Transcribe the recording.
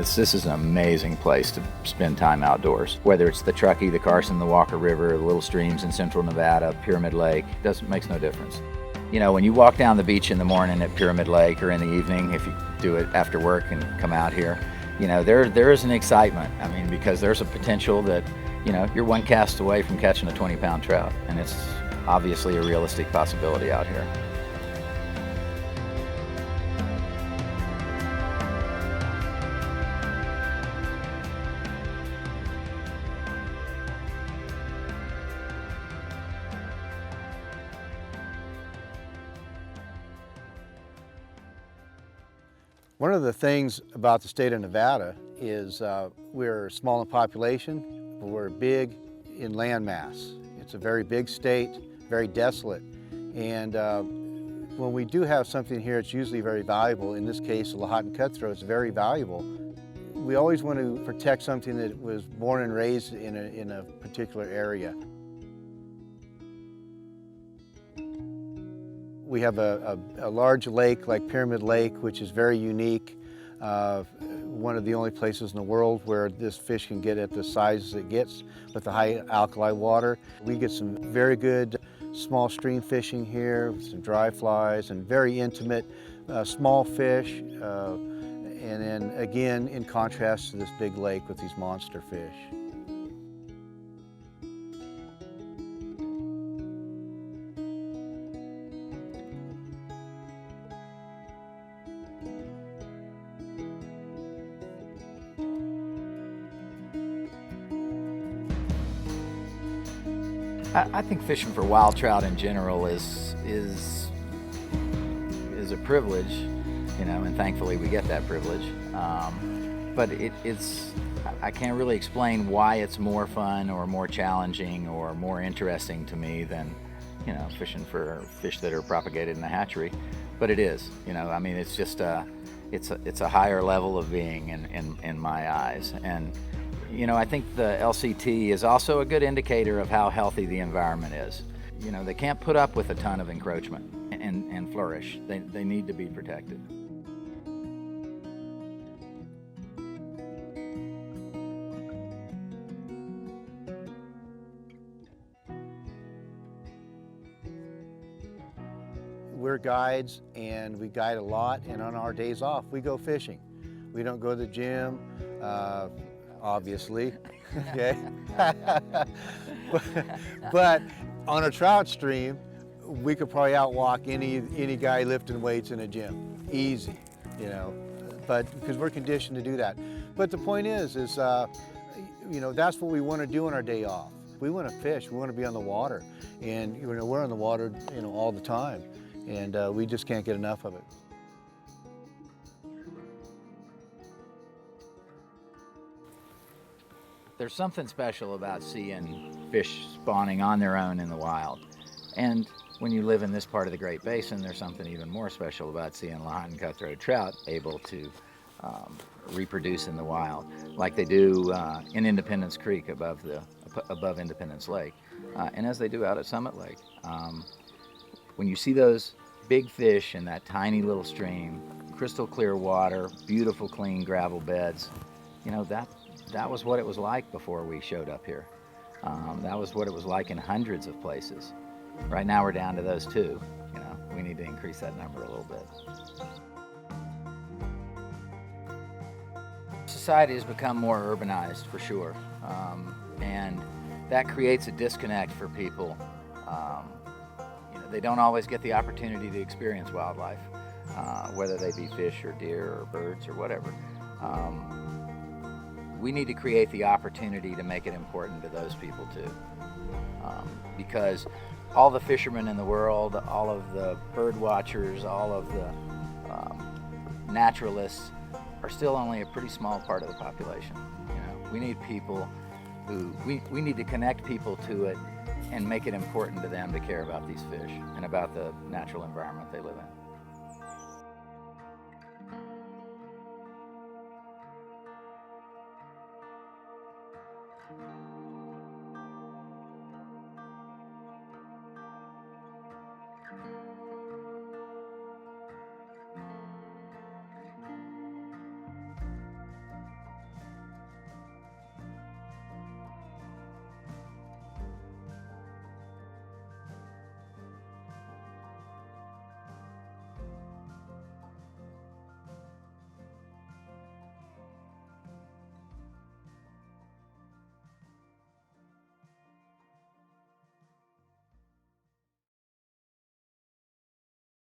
This is an amazing place to spend time outdoors. Whether it's the Truckee, the Carson, the Walker River, the little streams in central Nevada, Pyramid Lake, makes no difference. You know, when you walk down the beach in the morning at Pyramid Lake, or in the evening, if you do it after work and come out here, you know, there is an excitement. I mean, because there's a potential that, you know, you're one cast away from catching a 20-pound trout, and it's obviously a realistic possibility out here. One of the things about the state of Nevada is we're small in population, but we're big in land mass. It's a very big state, very desolate. And when we do have something here, it's usually very valuable. In this case, the Lahontan cutthroat is very valuable. We always want to protect something that was born and raised in a particular area. We have a large lake like Pyramid Lake, which is very unique. One of the only places in the world where this fish can get at the sizes it gets with the high alkali water. We get some very good small stream fishing here, with some dry flies and very intimate small fish. And then again, in contrast to this big lake with these monster fish. I think fishing for wild trout in general is a privilege, you know, and thankfully we get that privilege. But I can't really explain why it's more fun or more challenging or more interesting to me than, you know, fishing for fish that are propagated in a hatchery. But it is, you know, I mean, it's just it's a higher level of being in my eyes. And you know, I think the LCT is also a good indicator of how healthy the environment is. You know, they can't put up with a ton of encroachment and flourish. They need to be protected. We're guides and we guide a lot, and on our days off, we go fishing. We don't go to the gym. Obviously, okay? But on a trout stream, we could probably outwalk any guy lifting weights in a gym, easy, you know, but because we're conditioned to do that. But the point is you know, that's what we want to do on our day off. We want to fish, we want to be on the water, and you know, we're on the water, you know, all the time, and we just can't get enough of it. There's something special about seeing fish spawning on their own in the wild. And when you live in this part of the Great Basin, there's something even more special about seeing Lahontan cutthroat trout able to reproduce in the wild, like they do in Independence Creek above Independence Lake, and as they do out at Summit Lake. When you see those big fish in that tiny little stream, crystal clear water, beautiful clean gravel beds, you know, that was what it was like before we showed up here. That was what it was like in hundreds of places. Right now we're down to those two. You know, we need to increase that number a little bit. Society has become more urbanized for sure, and that creates a disconnect for people. You know, they don't always get the opportunity to experience wildlife, whether they be fish or deer or birds or whatever. We need to create the opportunity to make it important to those people too. Because all the fishermen in the world, all of the bird watchers, all of the naturalists are still only a pretty small part of the population. You know, we need people we need to connect people to it and make it important to them to care about these fish and about the natural environment they live in.